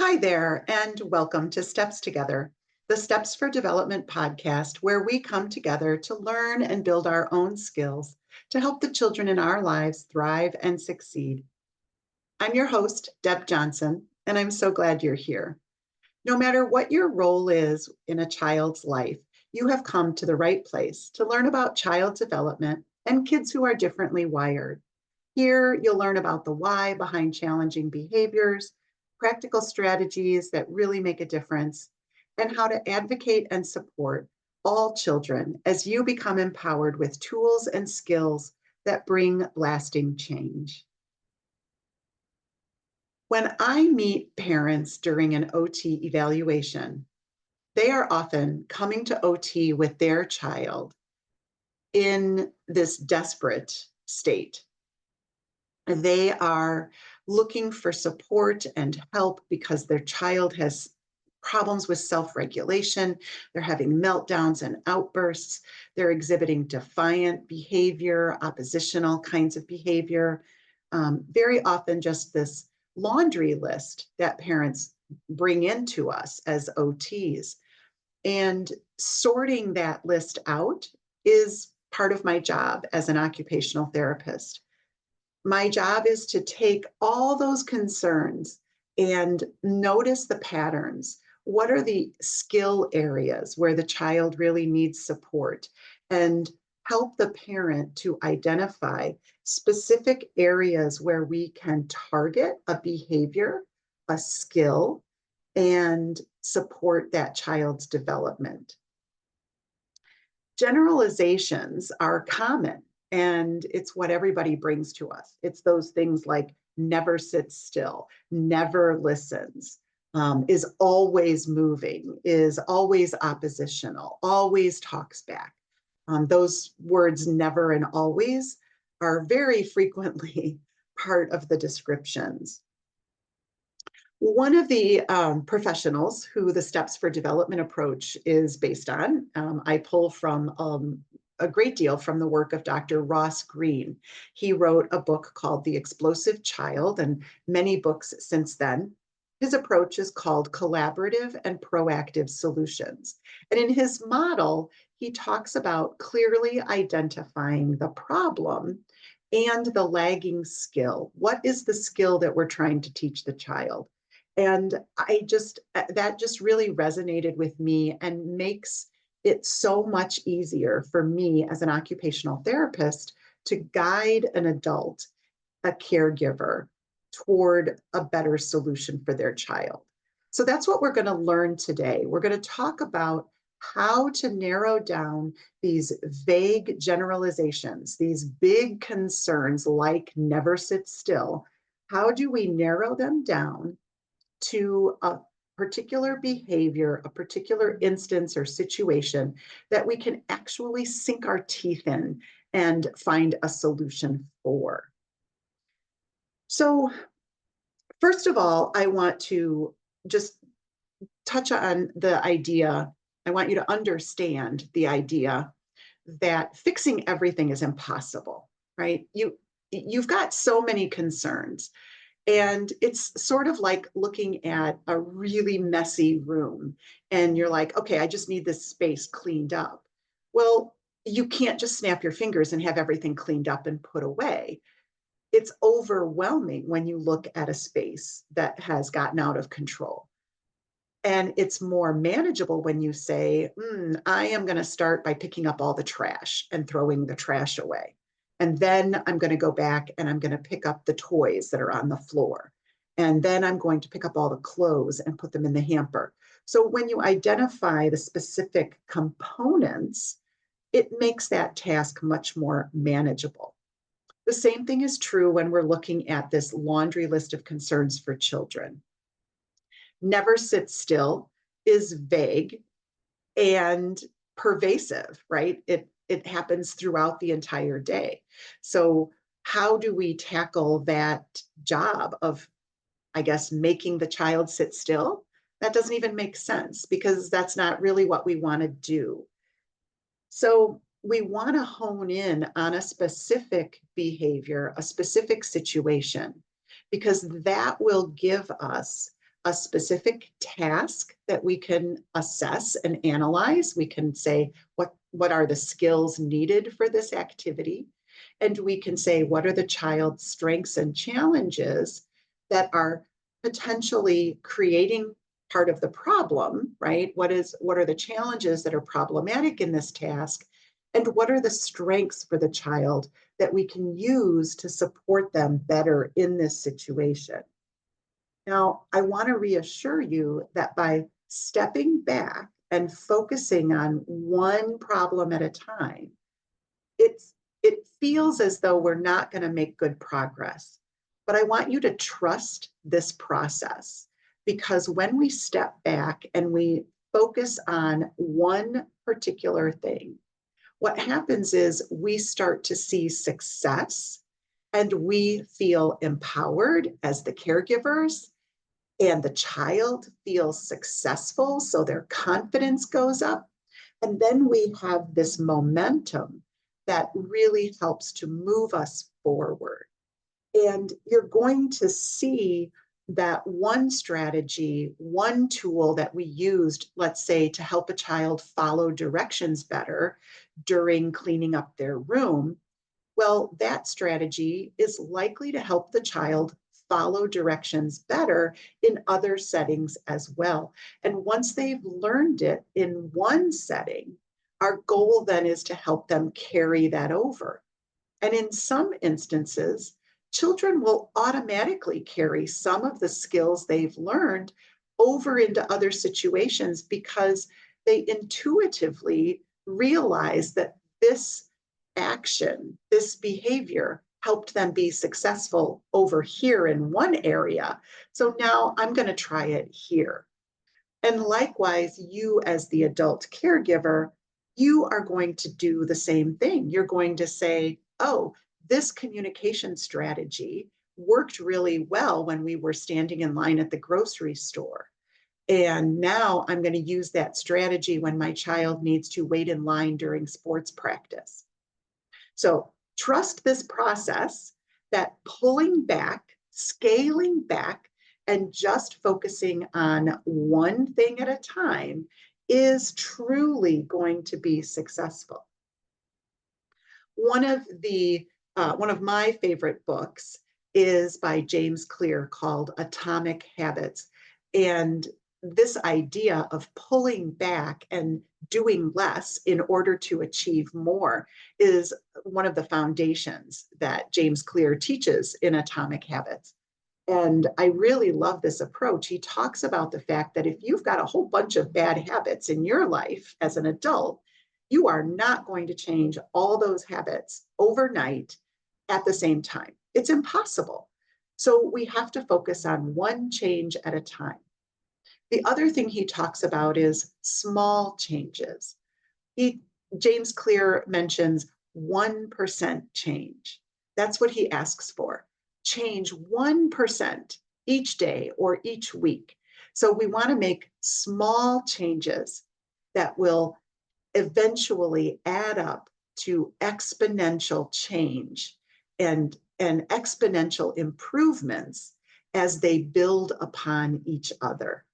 Hi there, and welcome to Steps Together, the Steps for Development podcast, where we come together to learn and build our own skills to help the children in our lives thrive and succeed. I'm your host, Deb Johnson, and I'm so glad you're here. No matter what your role is in a child's life, you have come to the right place to learn about child development and kids who are differently wired. Here, you'll learn about the why behind challenging behaviors, practical strategies that really make a difference, and how to advocate and support all children as you become empowered with tools and skills that bring lasting change. When I meet parents during an OT evaluation, they are often coming to OT with their child in this desperate state. They are looking for support and help because their child has problems with self-regulation. They're having meltdowns and outbursts. They're exhibiting defiant behavior, oppositional kinds of behavior. Very often just this laundry list that parents bring into us as OTs. And sorting that list out is part of my job as an occupational therapist. My job is to take all those concerns and notice the patterns. What are the skill areas where the child really needs support? And help the parent to identify specific areas where we can target a behavior, a skill, and support that child's development. Generalizations are common, and it's what everybody brings to us. It's those things like never sits still, never listens, is always moving, is always oppositional, always talks back. Those words never and always are very frequently part of the descriptions. One of the professionals who the Steps for Development approach is based on, I pull from a great deal from the work of Dr. Ross Greene. He wrote a book called The Explosive Child and many books since then. His approach is called Collaborative and Proactive Solutions. And in his model, he talks about clearly identifying the problem and the lagging skill. What is the skill that we're trying to teach the child? And that just really resonated with me and makes it so much easier for me as an occupational therapist to guide an adult, a caregiver, toward a better solution for their child. So that's what we're going to learn today. We're going to talk about how to narrow down these vague generalizations, these big concerns like never sit still. How do we narrow them down to a particular behavior, a particular instance or situation that we can actually sink our teeth in and find a solution for? So, first of all, I want to just touch on the idea. I want you to understand the idea that fixing everything is impossible, right? You've got so many concerns. And it's sort of like looking at a really messy room and you're like, okay, I just need this space cleaned up. Well, you can't just snap your fingers and have everything cleaned up and put away. It's overwhelming when you look at a space that has gotten out of control. And it's more manageable when you say, I am going to start by picking up all the trash and throwing the trash away. And then I'm going to go back and I'm going to pick up the toys that are on the floor. And then I'm going to pick up all the clothes and put them in the hamper. So when you identify the specific components, it makes that task much more manageable. The same thing is true when we're looking at this laundry list of concerns for children. Never sit still is vague and pervasive, right? It happens throughout the entire day. So how do we tackle that job of, I guess, making the child sit still? That doesn't even make sense because that's not really what we want to do. So we want to hone in on a specific behavior, a specific situation, because that will give us a specific task that we can assess and analyze. We can say, what are the skills needed for this activity? And we can say, what are the child's strengths and challenges that are potentially creating part of the problem, right? What are the challenges that are problematic in this task? And what are the strengths for the child that we can use to support them better in this situation? Now, I want to reassure you that by stepping back and focusing on one problem at a time, it feels as though we're not going to make good progress. But I want you to trust this process, because when we step back and we focus on one particular thing, what happens is we start to see success and we feel empowered as the caregivers, and the child feels successful, so their confidence goes up. And then we have this momentum that really helps to move us forward. And you're going to see that one strategy, one tool that we used, let's say, to help a child follow directions better during cleaning up their room, well, that strategy is likely to help the child follow directions better in other settings as well. And once they've learned it in one setting, our goal then is to help them carry that over. And in some instances, children will automatically carry some of the skills they've learned over into other situations because they intuitively realize that this action, this behavior helped them be successful over here in one area. So now I'm going to try it here. And likewise, you as the adult caregiver, you are going to do the same thing. You're going to say, oh, this communication strategy worked really well when we were standing in line at the grocery store. And now I'm going to use that strategy when my child needs to wait in line during sports practice. So trust this process, that pulling back, scaling back, and just focusing on one thing at a time is truly going to be successful. One of my favorite books is by James Clear called Atomic Habits. And this idea of pulling back and doing less in order to achieve more is one of the foundations that James Clear teaches in Atomic Habits. And I really love this approach. He talks about the fact that if you've got a whole bunch of bad habits in your life as an adult, you are not going to change all those habits overnight at the same time. It's impossible. So we have to focus on one change at a time. The other thing he talks about is small changes. James Clear mentions 1% change. That's what he asks for. Change 1% each day or each week. So we want to make small changes that will eventually add up to exponential change and exponential improvements as they build upon each other.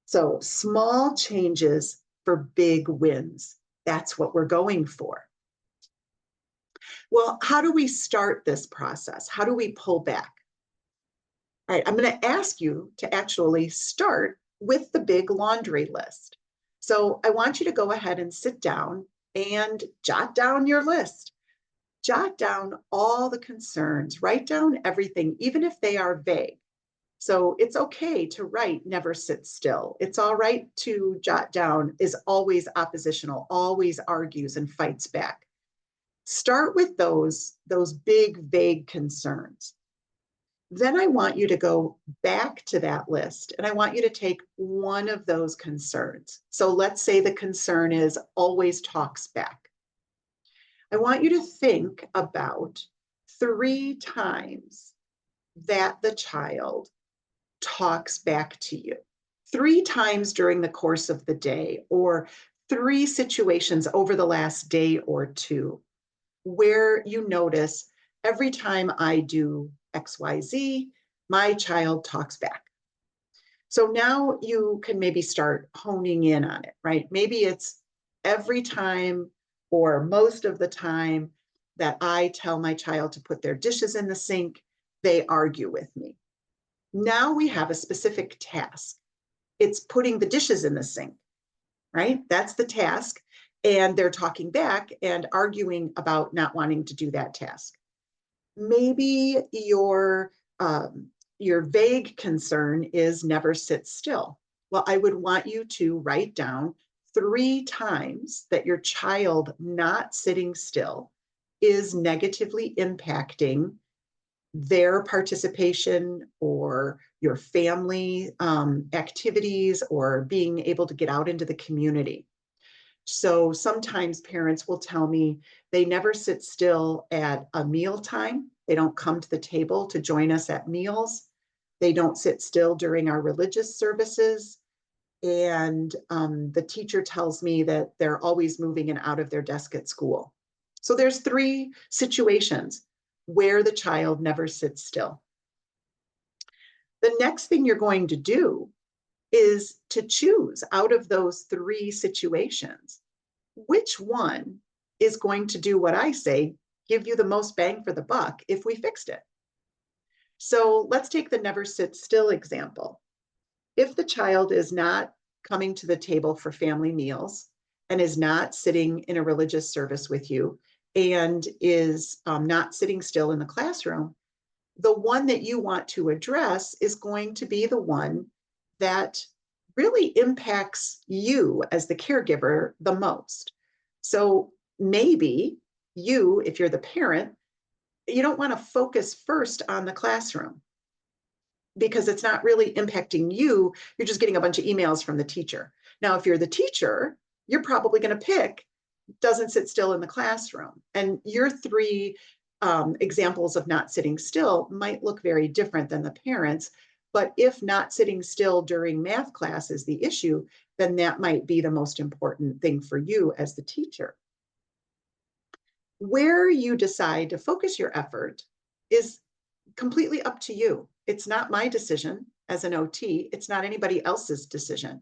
So small changes for big wins. That's what we're going for. Well, how do we start this process? How do we pull back? All right, I'm going to ask you to actually start with the big laundry list. So I want you to go ahead and sit down and jot down your list. Jot down all the concerns, write down everything, even if they are vague. So it's okay to write never sit still. It's all right to jot down is always oppositional, always argues and fights back. Start with those big, vague concerns. Then I want you to go back to that list and I want you to take one of those concerns. So let's say the concern is always talks back. I want you to think about 3 times that the child talks back to you. 3 times during the course of the day, or 3 situations over the last day or 2, where you notice every time I do XYZ, my child talks back. So now you can maybe start honing in on it, right? Maybe it's every time or most of the time that I tell my child to put their dishes in the sink, they argue with me. Now we have a specific task. It's putting the dishes in the sink, right? That's the task. And they're talking back and arguing about not wanting to do that task. Maybe your vague concern is never sit still. Well, I would want you to write down 3 times that your child not sitting still is negatively impacting their participation or your family activities or being able to get out into the community. So sometimes parents will tell me they never sit still at a meal time. They don't come to the table to join us at meals. They don't sit still during our religious services. And the teacher tells me that they're always moving in and out of their desk at school. So there's 3 situations where the child never sits still. The next thing you're going to do is to choose out of those 3 situations, which one is going to do what I say, give you the most bang for the buck if we fixed it. So let's take the never sit still example. If the child is not coming to the table for family meals and is not sitting in a religious service with you and is not sitting still in the classroom, the one that you want to address is going to be the one that really impacts you as the caregiver the most. So maybe you, if you're the parent, you don't want to focus first on the classroom because it's not really impacting you. You're just getting a bunch of emails from the teacher. Now, if you're the teacher, you're probably going to pick doesn't sit still in the classroom. And your 3 examples of not sitting still might look very different than the parents. But if not sitting still during math class is the issue, then that might be the most important thing for you as the teacher. Where you decide to focus your effort is completely up to you. It's not my decision as an OT. It's not anybody else's decision.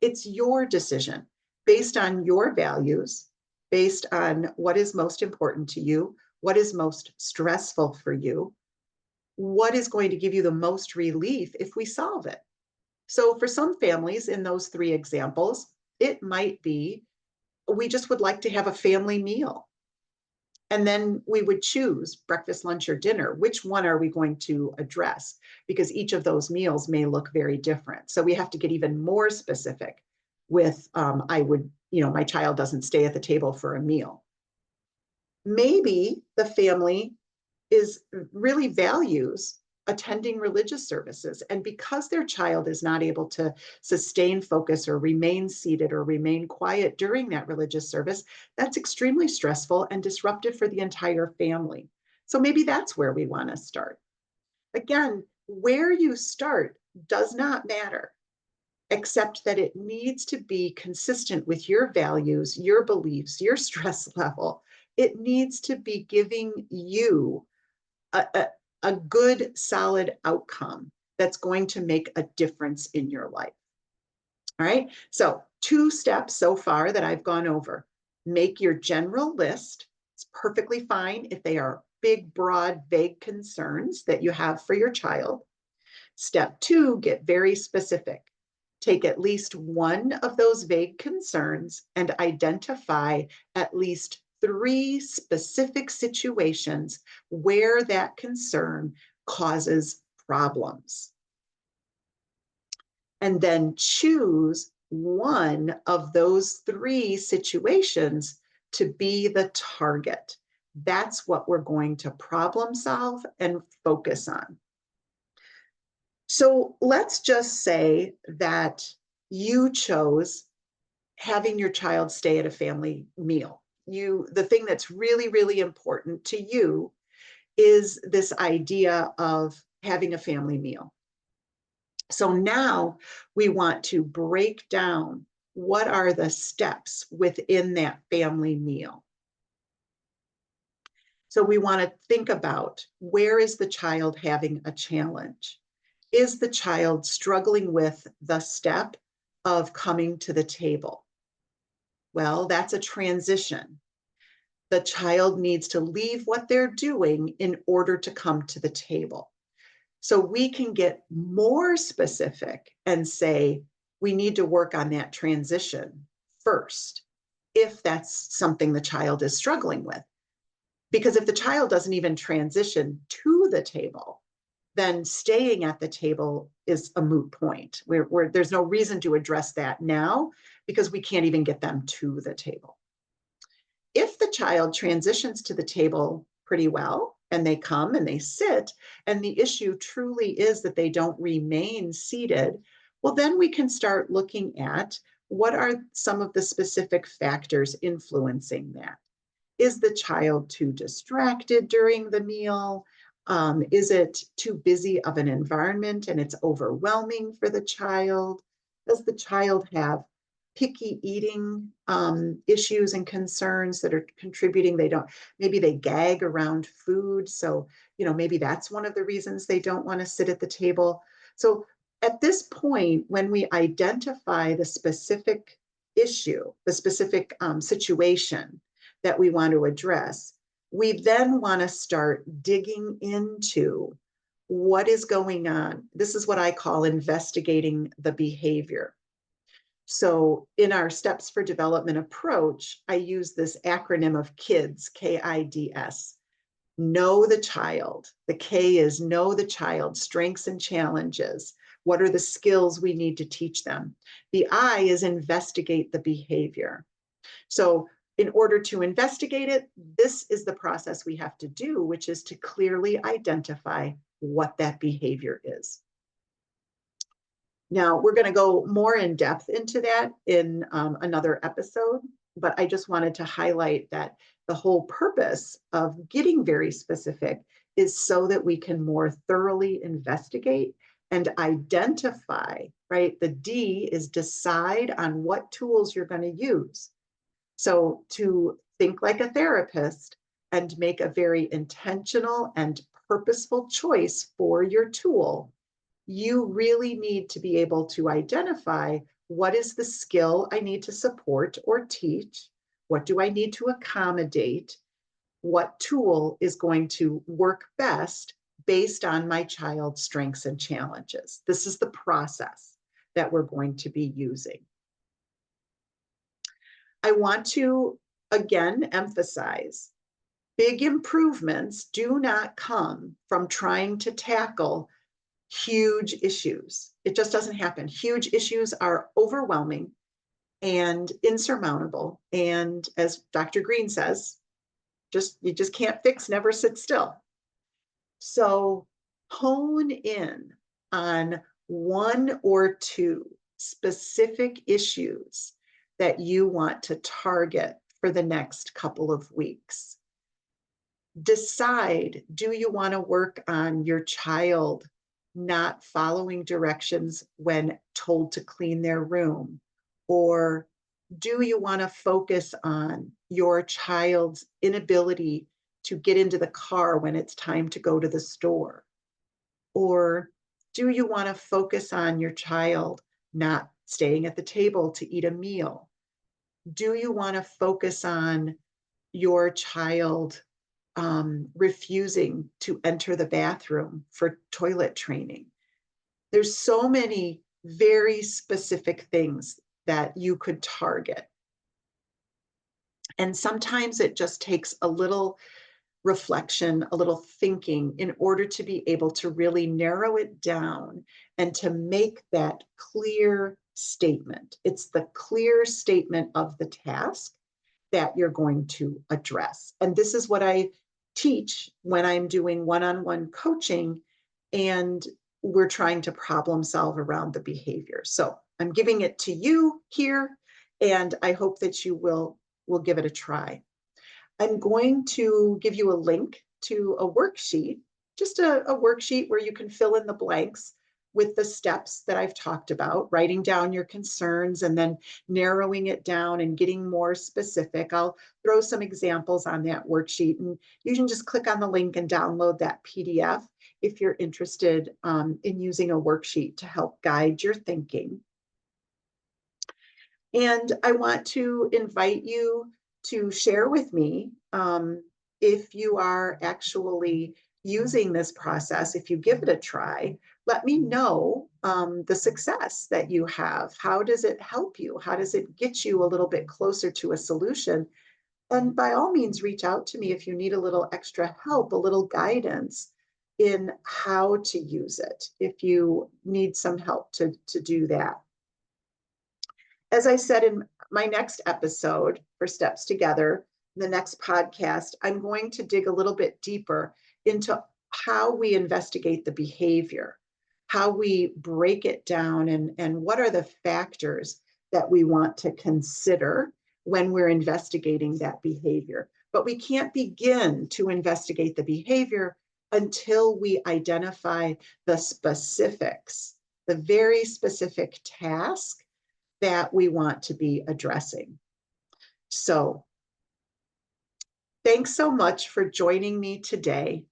It's your decision based on your values, based on what is most important to you, what is most stressful for you, what is going to give you the most relief if we solve it. So for some families in those 3 examples, it might be we just would like to have a family meal. And then we would choose breakfast, lunch, or dinner. Which one are we going to address? Because each of those meals may look very different. So we have to get even more specific with, my child doesn't stay at the table for a meal. Maybe the family really values attending religious services. And because their child is not able to sustain focus or remain seated or remain quiet during that religious service, that's extremely stressful and disruptive for the entire family. So maybe that's where we want to start. Again, where you start does not matter, except that it needs to be consistent with your values, your beliefs, your stress level. It needs to be giving you a good, solid outcome that's going to make a difference in your life. All right. So 2 steps so far that I've gone over. Make your general list. It's perfectly fine if they are big, broad, vague concerns that you have for your child. Step 2, get very specific. Take at least one of those vague concerns and identify at least 3 specific situations where that concern causes problems. And then choose one of those 3 situations to be the target. That's what we're going to problem solve and focus on. So let's just say that you chose having your child stay at a family meal. The thing that's really, really important to you is this idea of having a family meal. So now we want to break down what are the steps within that family meal. So we want to think about where is the child having a challenge? Is the child struggling with the step of coming to the table? Well, that's a transition. The child needs to leave what they're doing in order to come to the table. So we can get more specific and say, we need to work on that transition first, if that's something the child is struggling with. Because if the child doesn't even transition to the table, then staying at the table is a moot point. There's no reason to address that now because we can't even get them to the table. If the child transitions to the table pretty well and they come and they sit, and the issue truly is that they don't remain seated, well, then we can start looking at what are some of the specific factors influencing that. Is the child too distracted during the meal? Is it too busy of an environment and it's overwhelming for the child? Does the child have picky eating issues and concerns that are contributing? Maybe they gag around food. So, maybe that's one of the reasons they don't want to sit at the table. So at this point, when we identify the specific issue, the specific situation that we want to address, we then want to start digging into what is going on. This is what I call investigating the behavior. So in our Steps for Development approach, I use this acronym of KIDS, KIDS. Know the child. The K is know the child, strengths and challenges. What are the skills we need to teach them? The I is investigate the behavior. So in order to investigate it, this is the process we have to do, which is to clearly identify what that behavior is. Now, we're going to go more in depth into that in another episode, but I just wanted to highlight that the whole purpose of getting very specific is so that we can more thoroughly investigate and identify, right? The D is decide on what tools you're going to use. So to think like a therapist and make a very intentional and purposeful choice for your tool, you really need to be able to identify what is the skill I need to support or teach, what do I need to accommodate, what tool is going to work best based on my child's strengths and challenges. This is the process that we're going to be using. I want to again emphasize big improvements do not come from trying to tackle huge issues. It just doesn't happen. Huge issues are overwhelming and insurmountable. And as Dr. Green says, you just can't fix, never sit still. So hone in on one or two specific issues that you want to target for the next couple of weeks. Decide, do you want to work on your child not following directions when told to clean their room? Or do you want to focus on your child's inability to get into the car when it's time to go to the store? Or do you want to focus on your child not staying at the table to eat a meal? Do you want to focus on your child refusing to enter the bathroom for toilet training? There's so many very specific things that you could target. And sometimes it just takes a little reflection, a little thinking in order to be able to really narrow it down and to make that clear statement. It's the clear statement of the task that you're going to address. And this is what I teach when I'm doing one-on-one coaching and we're trying to problem solve around the behavior. So I'm giving it to you here, and I hope that you will give it a try. I'm going to give you a link to a worksheet, just a worksheet where you can fill in the blanks with the steps that I've talked about, writing down your concerns and then narrowing it down and getting more specific. I'll throw some examples on that worksheet, and you can just click on the link and download that PDF. if you're interested in using a worksheet to help guide your thinking. And I want to invite you to share with me if you are actually using this process, if you give it a try, let me know the success that you have. How does it help you? How does it get you a little bit closer to a solution? And by all means, reach out to me if you need a little extra help, a little guidance in how to use it, if you need some help to do that. As I said in my next episode for Steps Together, the next podcast, I'm going to dig a little bit deeper into how we investigate the behavior, how we break it down, and what are the factors that we want to consider when we're investigating that behavior. But we can't begin to investigate the behavior until we identify the specifics, the very specific task that we want to be addressing. So thanks so much for joining me today.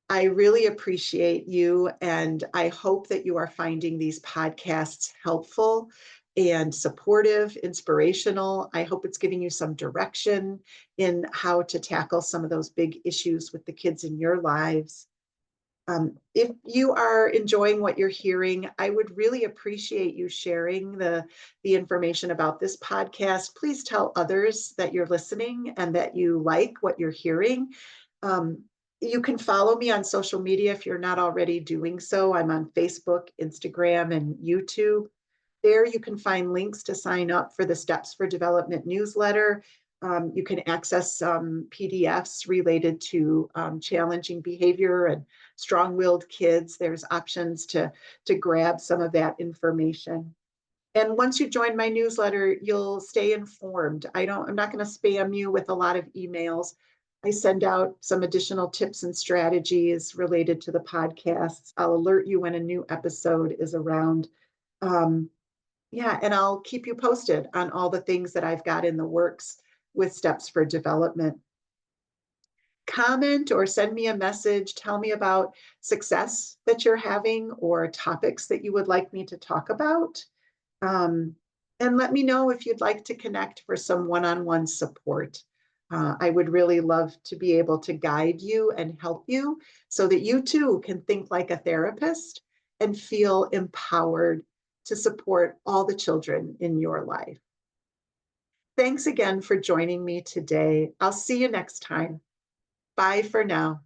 I really appreciate you, and I hope that you are finding these podcasts helpful and supportive, inspirational. I hope it's giving you some direction in how to tackle some of those big issues with the kids in your lives. If you are enjoying what you're hearing, I would really appreciate you sharing the information about this podcast. Please tell others that you're listening and that you like what you're hearing. You can follow me on social media if you're not already doing so. I'm on Facebook, Instagram, and YouTube. There you can find links to sign up for the Steps for Development newsletter. You can access some PDFs related to challenging behavior and strong-willed kids. There's options to grab some of that information. And once you join my newsletter, you'll stay informed. I'm not going to spam you with a lot of emails. I send out some additional tips and strategies related to the podcasts. I'll alert you when a new episode is around. Yeah, and I'll keep you posted on all the things that I've got in the works with Steps for Development. Comment or send me a message. Tell me about success that you're having or topics that you would like me to talk about. And let me know if you'd like to connect for some one-on-one support. I would really love to be able to guide you and help you so that you too can think like a therapist and feel empowered to support all the children in your life. Thanks again for joining me today. I'll see you next time. Bye for now.